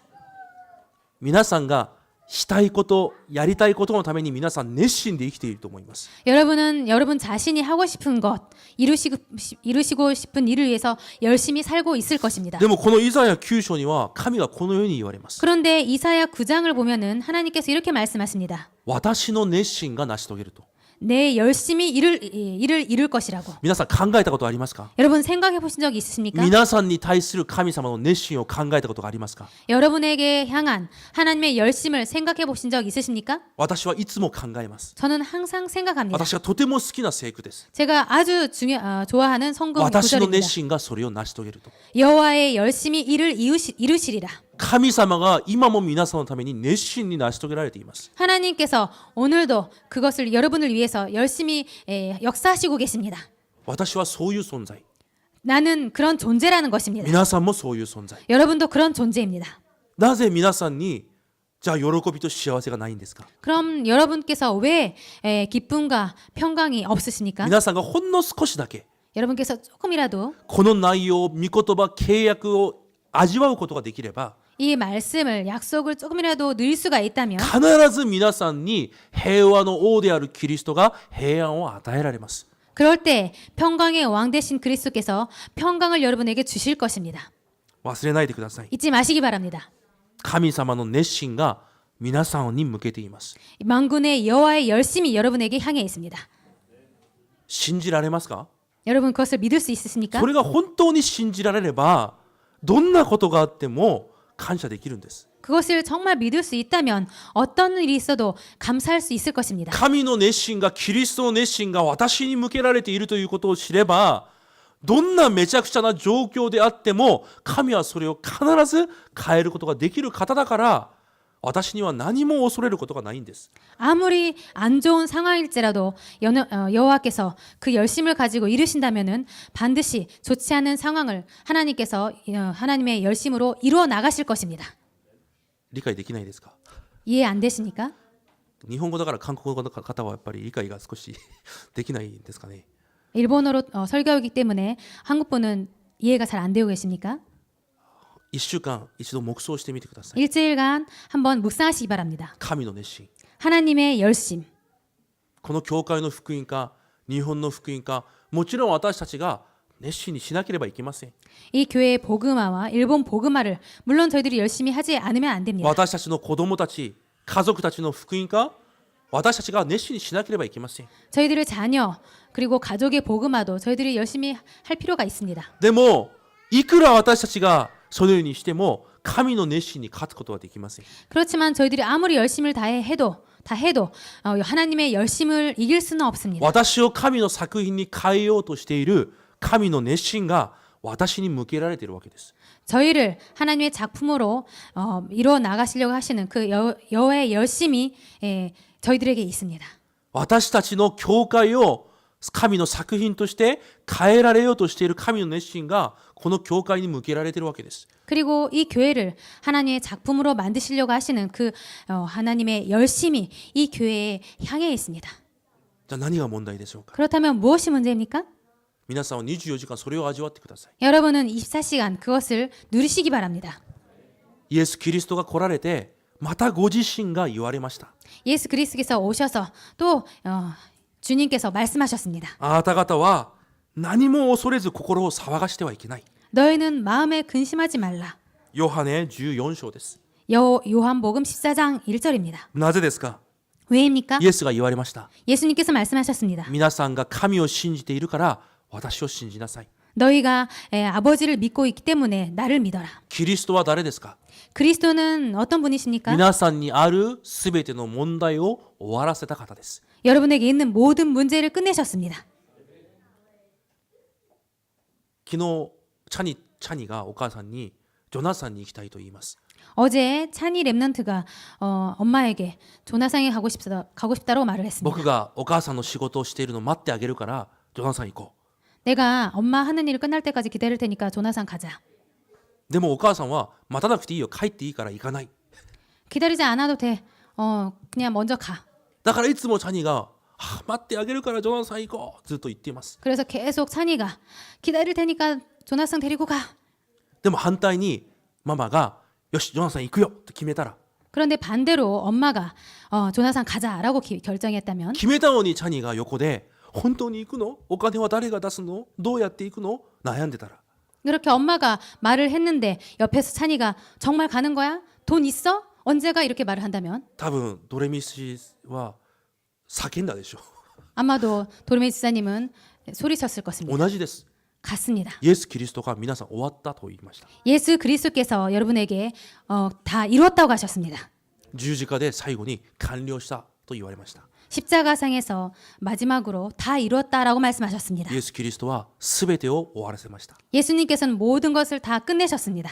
Speaker 1: 皆さんがしたいこと、やりたいことのために皆さん熱心で生きていると思います。
Speaker 2: 여러분은 여러분 자신이 하고 싶은 것, 이루시고 싶은 일을 위해서 열심히 살고 있을 것입니다.
Speaker 1: でもこのイザヤ9章には神がこのように言われます。
Speaker 2: 그런데 이사야 9장을 보면은 하나님께서 이렇게 말씀하십니다.
Speaker 1: 私の熱心が成し遂げると。
Speaker 2: 내 열심히 일을 이룰 것이라고.
Speaker 1: 皆さん考えたことありますか？
Speaker 2: 여러분 생각해 보신 적 있으십니까?
Speaker 1: 皆さんに対する神様の熱心を考えたことがありますか？
Speaker 2: 여러분에게 향한 하나님의 열심을 생각해 보신 적 있으십니까?
Speaker 1: 私はいつも考えます。
Speaker 2: 저는 항상 생각합니다.
Speaker 1: 私がとても好きな聖句です。
Speaker 2: 제가 아주 좋아하는 성경
Speaker 1: 私の
Speaker 2: 구절입니다.
Speaker 1: 熱心がそれを成し遂げると。
Speaker 2: 여호와의 열심히 일을 이루시리라.
Speaker 1: 神様が今も皆さんのために熱心に成し遂げられています。
Speaker 2: 하나님께서 오늘도 그것을 여러분을 위해서 열심히 역사하시고 계십니다.
Speaker 1: 私はそういう存在。
Speaker 2: 나는 그런 존재라는 것입니다.
Speaker 1: 皆さんもそういう存在。
Speaker 2: 여러분도 그런 존재입니다.
Speaker 1: なぜ皆さんにじゃあ喜びと幸せがないんですか？
Speaker 2: 그럼 여러분께서 왜 기쁨과 평강이 없으십니까?
Speaker 1: 皆さんがほんの少しだけ
Speaker 2: 여러분께서 조금이라도
Speaker 1: この内容、御言葉、契約を味わうことができれば
Speaker 2: 이 말씀을 약속을 조금이라도 누릴 수가 있다면
Speaker 1: 必ず皆さんに平和の王であるキリストが平安を与えられます。
Speaker 2: 그럴 때 평강의 왕 되신 그리스도께서 평강을 여러분에게 주실 것입니다.
Speaker 1: 忘れないでください。
Speaker 2: 잊지 마시기 바랍니다.
Speaker 1: 神様の熱心が皆さんに向けています。
Speaker 2: 만군의 여호와의 열심이 여러분에게 향해 있습니다.
Speaker 1: 信じられますか？
Speaker 2: 여러분 그것을 믿을 수 있으십니까?
Speaker 1: それが本当に信じられればどんなことがあっても感謝できるんです。
Speaker 2: 그것을 정말 믿을 수 있다면 어떤 일이 있어도 감사할 수 있을 것입니다.
Speaker 1: 神の熱心がキリストの熱心が私に向けられているということを知ればどんなめちゃくちゃな状況であっても神はそれを必ず変えることができる方だから私には何も恐れることがないんです。
Speaker 2: 아무리 안 좋은 상황일지라도 여호와께서 그 열심을 가지고 이루신다면은 반드시 좋지 않은 상황을 하나님께서 하나님의 열심으로 이루어 나가실 것입니다.
Speaker 1: 理解できないですか？
Speaker 2: 이해 안 되십니까?
Speaker 1: 日本語だから韓国語の方はやっぱり理解が少しできないんですかね。
Speaker 2: 일본어로 설교하기 때문에 한국분은 이해가 잘 안 되고 계십니까?
Speaker 1: 1週間一度黙想してみてください。
Speaker 2: 일주일간 한번 묵상하시기 바랍니다.
Speaker 1: 神の熱心。
Speaker 2: 하나님의 열심.
Speaker 1: この教会の福音か日本の福音かもちろん私たちが熱心にしなければいけません。
Speaker 2: 이 교회의 복음화와 일본 복음화를 물론 저희들이 열심히 하지 않으면 안 됩니다.
Speaker 1: 私たちの子供たち、家族たちの福音か私たちが熱心にしなければいけません。
Speaker 2: 저희들의 자녀 그리고 가족의 복음화도 저희들이 열심히 할 필요가 있습니다.
Speaker 1: でもいくら私たちがそのようにしても神の熱心に勝つことはできません。
Speaker 2: 그렇지만 저희들이 아무리 열심을 다해도 하나님의 열심을 이길 수는 없습니다.
Speaker 1: 私を神の作品に変えようとしている神の熱心が私に向けられているわけです。
Speaker 2: 저희를 하나님의 작품으로 이루어 나가시려고 하시는 그 여호와의 열심이 저희들에게 있습니다.
Speaker 1: 私たちの教会を神の作品として変えられようとしている神の熱心がこの教会に向けられているわけです。
Speaker 2: 그리고 이 교회를 하나님의 작품으로 만드시려고 하시는 그 하나님의 열심이 이 교회에 향해 있습니다.
Speaker 1: じゃあ何が問題でしょうか。
Speaker 2: 그렇다면 무엇이 문제입니까?
Speaker 1: 皆さんは24時間それを味わってください。
Speaker 2: 여러분은 24시간 그것을 누리시기 바랍니다.
Speaker 1: イエス・キリストが来られてまたご自身が言われました。
Speaker 2: 예수 그리스도께서 오셔서 또 주님께서 말씀하셨습니다.
Speaker 1: あなた方は何も恐れず心を騒がしてはいけない。
Speaker 2: 너희는 마음에 근심하지 말라.
Speaker 1: ヨハネ14章です。
Speaker 2: 요한복음 14장 1절입니다.
Speaker 1: なぜですか？
Speaker 2: 왜입니까?
Speaker 1: イエスが言われました。
Speaker 2: 예수님께서 말씀하셨습니다.
Speaker 1: 皆さんが神を信じているから私を信じなさい。
Speaker 2: 너희가 아버지를 믿고 있기 때문에 나를 믿어라.
Speaker 1: キリストは誰ですか？
Speaker 2: 그리스도는 어떤 분이십니까?
Speaker 1: 皆さんにあるすべての問題を終わらせた方です。
Speaker 2: 여러분에게 있는 모든 문제를 끝내셨습니다.
Speaker 1: 昨日チャニがお母さんにジョナサンに行きたいと言います。
Speaker 2: 어제 찬이 랩넌트가 엄마에게 조나상에 가고 싶다고 말을 했습니다.
Speaker 1: 僕がお母さんの仕事をしているのを待ってあげるからジョナサン行こ
Speaker 2: 내가 엄마 하는 일 끝날 때까지 기다릴 테니까 조나상 가자.
Speaker 1: う。でもお母さんは待たなくていいよ、帰っていいから行かない。
Speaker 2: 기다리지 않아도 돼. 그냥 먼저 가.
Speaker 1: だからいつもチャニが待ってあげるからジョナサン行こうずっと言っています。
Speaker 2: 그래서 계속 찬이가 기다릴 테니까 조나상 데리고 가.
Speaker 1: でも反対にママがよしジョナサン行くよと決めたら
Speaker 2: 그런데 반대로 엄마가 조나상 가자라고 결정했다면
Speaker 1: 決めたのにチャニが横で本当に行くの？お金は誰が出すの？どうやって行くの？悩んでたら
Speaker 2: 그렇게 엄마가 말을 했는데 옆에서 찬이가 정말 가는 거야? 돈 있어? 언제가? 이렇게 말을 한다면
Speaker 1: 多分ドレミ氏は叫んだでしょ
Speaker 2: 아마도 도르메 지사님은 소리쳤을 것입니다.
Speaker 1: 同じです。
Speaker 2: 같습니다.
Speaker 1: イエス・キリストが皆さん終わったと言いました。
Speaker 2: 예수 그리스도께서 여러분에게 다 이루었다고 하셨습니다.
Speaker 1: 十字架で最後に完了したと言われました。
Speaker 2: 십자가상에서 마지막으로 다 이루었다라고 말씀하셨습니다.
Speaker 1: イエス・キリストは全てを終わらせました。
Speaker 2: 예수님께서는 모든 것을 다 끝내셨습니다.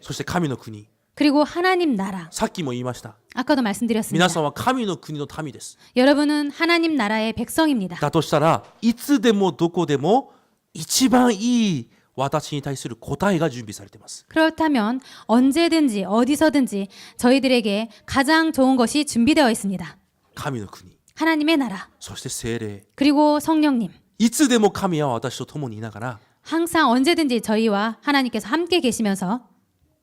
Speaker 1: そして神の国、
Speaker 2: 그리고 하나님 나라,
Speaker 1: さっきも言いました。
Speaker 2: 아까도 말씀드렸습니다.
Speaker 1: 皆さんは神の国の民です。
Speaker 2: 여러분은 하나님 나라의 백성입니다.
Speaker 1: だとしたらいつでもどこでも一番いい私に対する答えが準備されています。
Speaker 2: 그렇다면 언제든지 어디서든지 저희들에게 가장 좋은 것이 준비되어 있습니다.
Speaker 1: 神の国、
Speaker 2: 하나님의 나라,
Speaker 1: そして聖霊。
Speaker 2: 그리고 성령님.
Speaker 1: いつでも神は私と共にいながら
Speaker 2: 항상 언제든지 저희와 하나님께서 함께 계시면서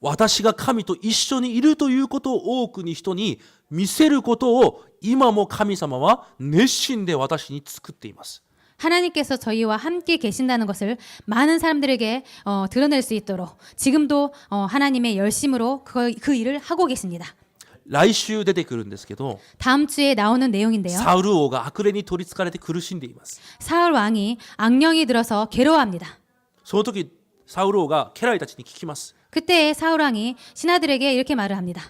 Speaker 1: 私が神と一緒にいるということを多くに人に見せることを今も神様は熱心で私に作っています。
Speaker 2: 하나님께서 저희와 함께 계신다는 것을 많은 사람들에게 드러낼 수 있도록 지금도 하나님의 열심으로 그 일을 하고 계십니다.
Speaker 1: 来週出てくるんですけど、
Speaker 2: 다음 주에 나오는 내용인데요.
Speaker 1: サウル王が悪霊に取りつかれて苦しんでいます。
Speaker 2: 사울 왕이 악령이 들어서 괴로워합니다.
Speaker 1: その時サウル王が家来たちに聞きます。
Speaker 2: 그때 사울 왕이 신하들에게 이렇게 말을 합니다.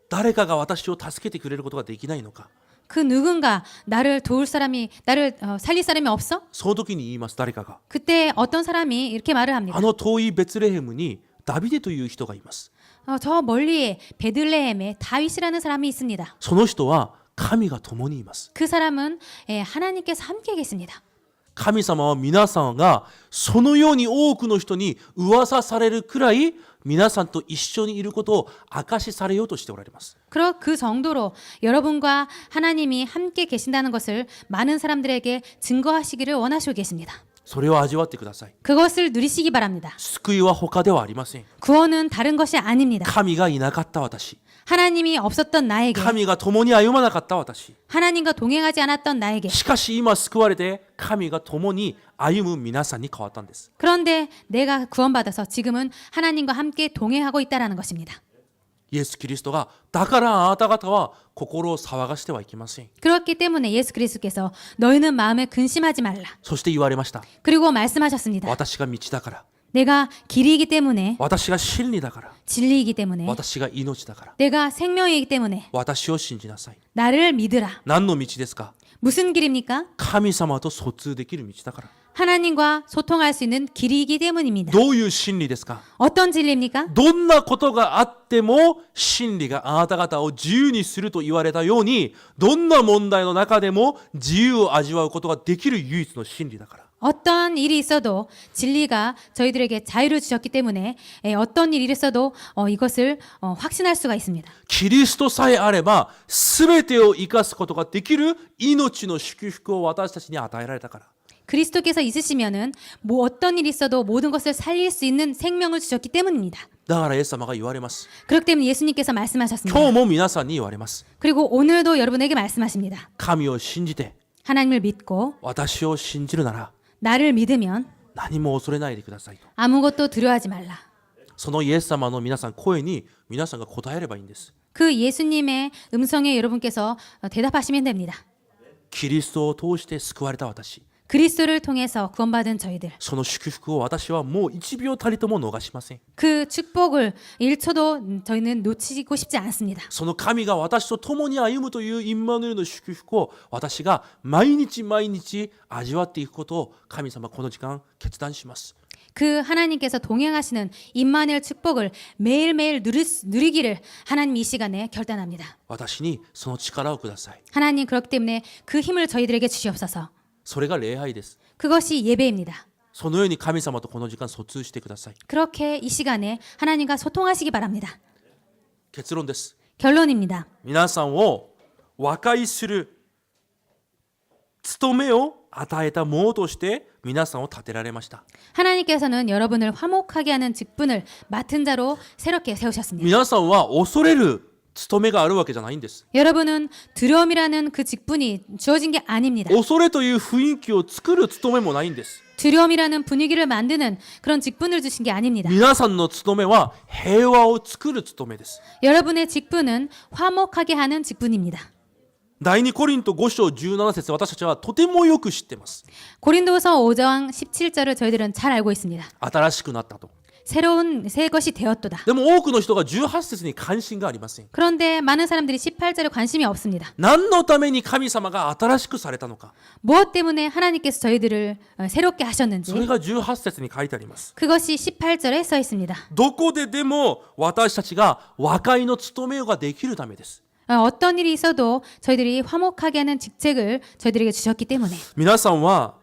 Speaker 1: 誰かが私を助けてくれることができないのか。
Speaker 2: 그 누군가 나를 도울 사람이 나를 살릴 사람이 없어?
Speaker 1: その時に言います。誰かが
Speaker 2: 그때 어떤 사람이 이렇게 말을 합니다.
Speaker 1: あの遠いベツレヘムにダビデという人がいます。
Speaker 2: 저 멀리에 베들레헴에 다윗이라는 사람이 있습니다.
Speaker 1: その人は神が共にいます。
Speaker 2: 그 사람은 하나님께서 함께 계십니다.
Speaker 1: 神様は皆さんがそのように多くの人に噂されるくらい皆さんと一緒にいることを証しされようとしておられます。
Speaker 2: 그 정도로 여러분과 하나님이 함께 계신다는 것을 많은 사람들에게 증거하시기를 원하시고 계십니다.
Speaker 1: それを味わってください。
Speaker 2: 그것을 누리시기 바랍니다.
Speaker 1: 救いは他ではありません。
Speaker 2: 구원은 다른 것이 아닙니다.
Speaker 1: 神がいなかった私、
Speaker 2: 하나님이 없었던 나에게
Speaker 1: 神が共に歩まなかった私、
Speaker 2: 하나님과 동행하지 않았던 나에게
Speaker 1: しかし今救われて神が共に歩む皆さんに変わったんです。
Speaker 2: 그런데 내가 구원받아서 지금은 하나님과 함께 동행하고 있다는 것입니다.
Speaker 1: イエス・キリストがだからあなた方は心を騒がしてはいけません。
Speaker 2: 그렇기 때문에 예수 그리스도께서 너희는 마음에 근심하지 말라.
Speaker 1: そして言われました。
Speaker 2: 그리고 말씀하셨습니다.
Speaker 1: 私が道だから、
Speaker 2: 내가 길이기 때문에
Speaker 1: 私が真理だから、
Speaker 2: 진리이기 때문에
Speaker 1: 私が命だから、
Speaker 2: 내가 생명이기 때문에
Speaker 1: 私を信じなさい。
Speaker 2: 나를 믿으라.
Speaker 1: 何の道ですか？
Speaker 2: 무슨 길입니까?
Speaker 1: 神様と疎通できる道だから。
Speaker 2: 하나님과 소통할 수 있는 길이기 때문입니다.
Speaker 1: どういう真理ですか？
Speaker 2: 어떤 진리입니까?
Speaker 1: どんなことがあっても真理があなた方を自由にすると言われたように、どんな問題の中でも自由を味わうことができる唯一の真理だから。
Speaker 2: 어떤 일이 있어도 진리가 저희들에게 자유를 주셨기 때문에 어떤 일이 있어도 이것을 확신할 수가 있습니다.
Speaker 1: キリストさえあれば全てを生かすことができる命の祝福を私たちに与えられたから。
Speaker 2: 그리스도께서 있으시면은 뭐 어떤 일이 있어도 모든 것을 살릴 수 있는 생명을 주셨기 때문입니다.
Speaker 1: だからイエス様が言われます。
Speaker 2: 그렇기 때문에 예수님께서 말씀하셨습니다.
Speaker 1: 今日も皆さんに言われます。
Speaker 2: 그리고 오늘도 여러분에게 말씀하십니다.
Speaker 1: 神を信じて、
Speaker 2: 하나님을 믿고
Speaker 1: 私を信じるなら
Speaker 2: 나를 믿으면
Speaker 1: 何も恐れないでくださいと。
Speaker 2: 아무것도 두려워하지 말라.
Speaker 1: そのイエス様の皆さん声に皆さんが答えればいいんです。
Speaker 2: 그 예수님의 음성에 여러분께서 대답하시면 됩니다.
Speaker 1: キリストを通して救われた私、
Speaker 2: 그리스도를 통해서 구원받은 저희들
Speaker 1: その祝福を私はもう1秒たりとも逃しません。
Speaker 2: 그 축복을 1초도 저희는 놓치고 싶지 않습니다.
Speaker 1: その神が私と共に歩むというインマヌエルの祝福を私が毎日毎日味わっていくことを神様この時間決断します。
Speaker 2: 그 하나님께서 동행하시는 임마누엘 축복을 매일매일 누리기를 하나님 이 시간에 결단합니다.
Speaker 1: 私にその力をください。
Speaker 2: 하나님 그렇기 때문에 그 힘을 저희들에게 주시옵소서.
Speaker 1: それが礼拝です。
Speaker 2: 그것이 예배입니다.
Speaker 1: そのように神様とこの時間疎通してください。
Speaker 2: 그렇게 이 시간에 하나님과 소통하시기 바랍니다.
Speaker 1: 結論です。
Speaker 2: 결론입니다.
Speaker 1: 皆さんを和解する務めを与えたものとして皆さんを立てられました。
Speaker 2: 하나님께서는 여러분을 화목하게 하는 직분을 맡은 자로 새롭게 세우셨습니다.
Speaker 1: 皆さんは恐れる務めがあるわけじゃないんです。
Speaker 2: 여러분은 두려움이라는 그 직분이 주어진 게 아닙니다.
Speaker 1: 恐れという雰囲気を作る務めもないんです。
Speaker 2: 두려움이라는 분위기를 만드는 그런 직분을 주신 게 아닙니다.
Speaker 1: 皆さんの務めは平和を作る務めです。
Speaker 2: 여러분의 직분은 화목하게 하는 직분입니다.
Speaker 1: 第2コリント5章17節私たちはとてもよく知ってます。
Speaker 2: 고린도서 5장 17절을 저희들은 잘 알고 있습니다.
Speaker 1: 新しくなったと。
Speaker 2: 새로운 새 것이 되었도다.
Speaker 1: でも多くの人が18節に関心がありません。
Speaker 2: 그런데 많은 사람들이 18절에 관심이 없습니다.
Speaker 1: 何のために神様が新しくされたのか。
Speaker 2: 무엇 때문에 하나님께서 저희들을 새롭게
Speaker 1: それ
Speaker 2: 하셨는지
Speaker 1: が18節に書いてあります。
Speaker 2: 그것이 18절에 써 있습니다.
Speaker 1: どこででも私たちが和解の務めができるためです。
Speaker 2: 어떤 일이 있어도 저희들이 화목하게 하는 직책을 저희들에게 주셨기 때문에
Speaker 1: 皆さんは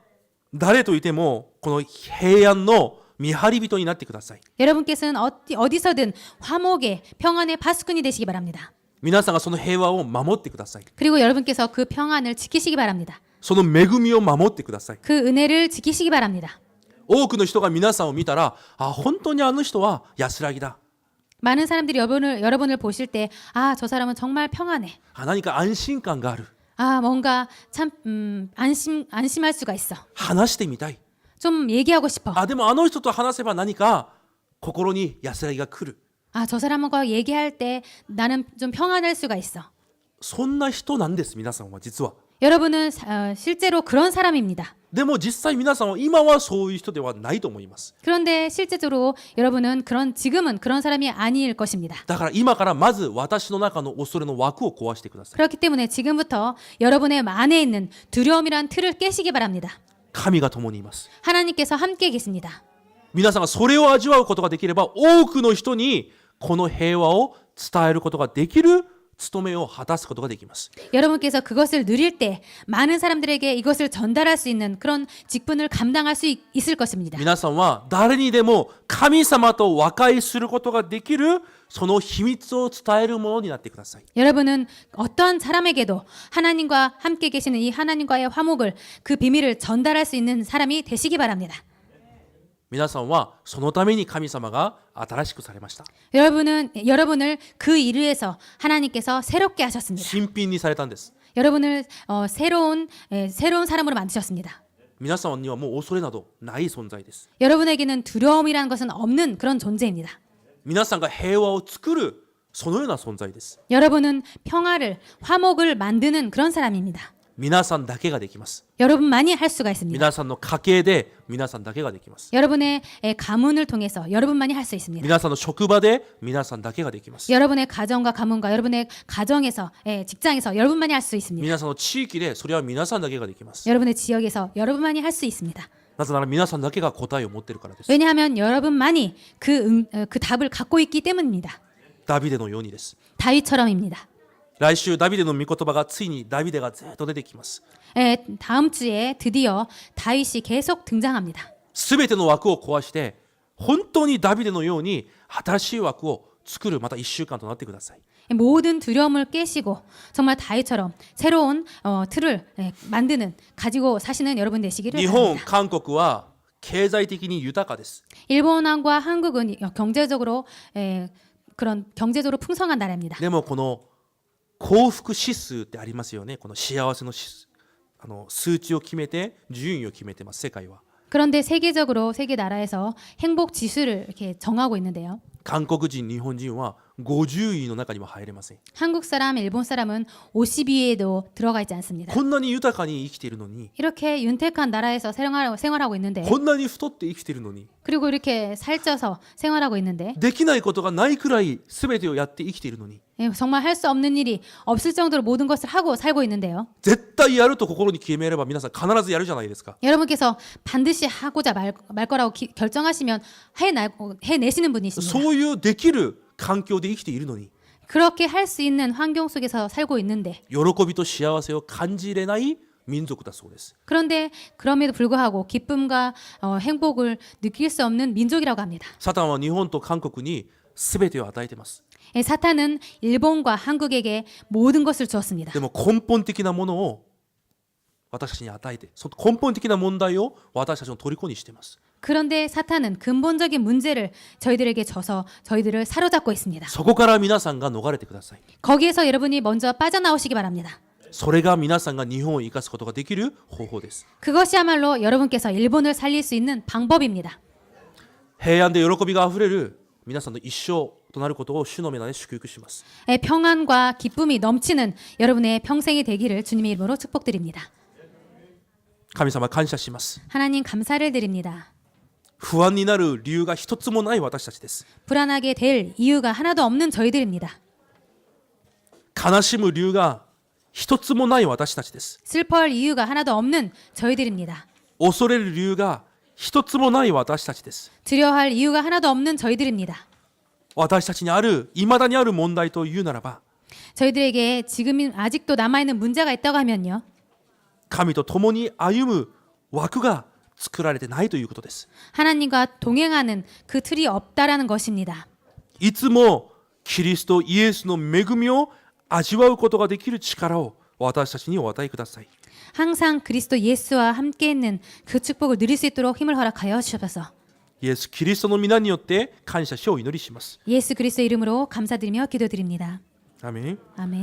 Speaker 1: 誰といてもこの平安の見張り人になってください。
Speaker 2: 여러분께서는 어디서든 화목의 평안의 파수꾼이 되시기 바랍니다.
Speaker 1: 皆さんがその平和を守ってください。
Speaker 2: 그리고 여러분께서 그 평안을 지키시기 바랍니다.
Speaker 1: その恵みを守ってください。
Speaker 2: 그 은혜를 지키시기 바랍니다.
Speaker 1: 多くの人が皆さんを見たら、あ、本当にあの人は安らぎだ。
Speaker 2: 많은 사람들이 여러분을 보실 때, 아, 저 사람은 정말 평안해.
Speaker 1: あ、何か安心感がある。
Speaker 2: 아, 뭔가 참 안심할 수가 있어.
Speaker 1: 話してみたい。
Speaker 2: 좀 얘기하고 싶어.
Speaker 1: あ、でもあの人と話せば何か心に安らぎが来る。
Speaker 2: 아, 저 사람과 얘기할 때 나는 좀 평안할 수가 있어.
Speaker 1: そんな人なんです、皆さんは実は。
Speaker 2: 여러분은 실제로 그런 사람입니다.
Speaker 1: でも実際皆さんは今はそういう人ではないと思います。
Speaker 2: 그런데 실제적으로 여러분은 지금은 그런 사람이 아닐 것입니다.
Speaker 1: だから今からまず私の中の恐れの枠を壊してください。
Speaker 2: 그렇기 때문에 지금부터 여러분의 안에 있는 두려움이란 틀을 깨시기 바랍니다.
Speaker 1: 神が共にいます。
Speaker 2: 하나님께서 함께 계십니다.
Speaker 1: 皆さんがそれを味わうことができれば多くの人にこの平和を伝えることができる務めを果たすことができます。
Speaker 2: 여러분께서 그것을 누릴 때 많은 사람들에게 이것을 전달할 수 있는 그런 직분을 감당할 수 있을 것입니다.
Speaker 1: 皆さんは誰にでも神様と和解することができるその秘密を伝えるものになってください。
Speaker 2: 여러분은 어떠한 사람에게도 하나님과 함께 계시는 이 하나님과의 화목을 그 비밀을 전달할 수 있는 사람이 되시기 바랍니다.
Speaker 1: 皆さんはそのために神様が新しくされました。
Speaker 2: 여러분을 그 일을 위해서 하나님께서 새롭게 하셨습니다.
Speaker 1: 新品にされたんです。
Speaker 2: 여러분을 새로운 사람으로 만드셨습니다.
Speaker 1: 皆さんにはもう恐れなどない存在です。
Speaker 2: 여러분에게는 두려움이라는 것은 없는 그런 존재입니다.
Speaker 1: 皆さんが平和を作るそのような存在です。
Speaker 2: 여러분은 평화를 화목을 만드는 그런 사람입니다.
Speaker 1: 皆さんだけができます。
Speaker 2: 여러분만이 할 수가 있습니다.
Speaker 1: 皆さんの家系で皆さんだけができます。
Speaker 2: 여러분의 가문을 통해서 여러분만이 할 수 있습니다.
Speaker 1: 皆さんの職場で皆さんだけができます。
Speaker 2: 여러분의 가정과 가문과 여러분의 가정에서 직장에서 여러분만이 할 수 있습니다.
Speaker 1: 皆さんの地域でそれは皆さんだけができます。
Speaker 2: 여러분의 지역에서 여러분만이 할 수 있습니다.
Speaker 1: なぜなら皆さんだけが答えを持っているからです。
Speaker 2: 왜냐하면 여러분만이 그 답을 갖고 있기 때문입니다.
Speaker 1: ダビデのようにです。
Speaker 2: 다윗처럼입니다.
Speaker 1: 来週ダビデの御言葉がついにダビデがずっと出てきます。
Speaker 2: 다음 주에 드디어 다윗이 계속 등장합니다.
Speaker 1: すべての枠を壊して本当にダビデのように新しい枠を作るまた1週間となってください。
Speaker 2: 모든 두려움을 깨시고 정말 다윗처럼 새로운 틀을 만드는 가지고 사시는 여러분 되시기를
Speaker 1: 日本、
Speaker 2: 바랍니다.
Speaker 1: 韓国は経済的に豊かです。
Speaker 2: 일본과 한국은 경제적으로 그런 경제적으로 풍성한 나라입니다.
Speaker 1: でもこの幸福指数ってありますよね。この幸せの指数。数値を決めて順位を決めてます世界は。
Speaker 2: 그런데 세계적으로 세계 나라에서 행복 지수를 이렇게 정하고 있는데요.
Speaker 1: 韓国人日本人は50位の中にも入れません。
Speaker 2: 한국 사람, 일본 사람은 50위에도 들어가 있지 않습니다.
Speaker 1: こんなに豊かに生きているのに
Speaker 2: 이렇게 윤택한 나라에서 생활하고 있는데
Speaker 1: こんなに太って生きているのに
Speaker 2: 그리고 이렇게 살쪄서 생활하고 있는데
Speaker 1: できないことがないくらい全てをやって生きているのに
Speaker 2: 정말 할 수 없는 일이 없을 정도로 모든 것을 하고 살고 있는데요.
Speaker 1: 絶対やると心に決めれば皆さん必ずやるじゃないですか。
Speaker 2: 여러분께서 반드시 하고자 말 거라고 결정하시면 해내시는 분이십니다.
Speaker 1: そういうできる環境で生きているのに
Speaker 2: 그렇게 할 수 있는 환경 속에서 살고 있는데
Speaker 1: 喜びと幸せを感じれない民族だそうです。
Speaker 2: 그런데 그럼에도 불구하고 기쁨과 행복을 느낄 수 없는 민족이라고 합니다.
Speaker 1: サタンは日本と韓国に全てを与えてます。
Speaker 2: 사탄은 일본과 한국에게 모든 것을 주었습니다.
Speaker 1: でも根本的なものを私たちに与えて、その根本的な問題を私たちの虜にしています。
Speaker 2: 그런데 사탄은 근본적인 문제를 저희들에게 줘서 저희들을 사로잡고 있습니다.
Speaker 1: そこから皆さんが逃れてください。
Speaker 2: 거기에서 여러분이 먼저 빠져나오시기 바랍니다.
Speaker 1: それが皆さんが日本を生かすことができる方法です。
Speaker 2: 그것이야말로 여러분께서 일본을 살릴 수 있는 방법입니다.
Speaker 1: 平安で喜びがあふれる皆さんの一生となることを主の皆で祝福します。
Speaker 2: 평안과 기쁨이 넘치는 여러분의 평생이 되기를 주님의 이름으로 축복드립니다.
Speaker 1: 神様感謝します。
Speaker 2: 하나님 감사를 드립니다.
Speaker 1: 不安になる理由が一つもない私たちです。
Speaker 2: 불안하게 될 이유가 하나도 없는 저희들입니다.
Speaker 1: 悲しむ理由が一つもない私たちです。
Speaker 2: 슬퍼할 이유가 하나도 없는 저희들입니다.
Speaker 1: 恐れる理由が一つもない私たちです。
Speaker 2: 두려워할 이유가 하나도 없는 저희들입니다.
Speaker 1: 私たちにある未だにある問題というならば
Speaker 2: 저희들에게 지금 아직도 남아있는 문제가 있다고 하면요.
Speaker 1: 神と共に歩む枠が作られてないということです。
Speaker 2: 하나님과 동행하는 그 틀이 없다라는 것입니다.
Speaker 1: いつもキリストイエスの恵みを味わうことができる力を私たちにお与えください。
Speaker 2: 항상 그리스도 예수와 함께 있는 그 축복을 누릴 수 있도록 힘을 허락하여 주셔서
Speaker 1: イエス・キリストの皆によって感謝しをお祈りします。
Speaker 2: 예수 그리스도 이름으로 감사드리며 기도드립니다.
Speaker 1: アーメン。
Speaker 2: 아멘.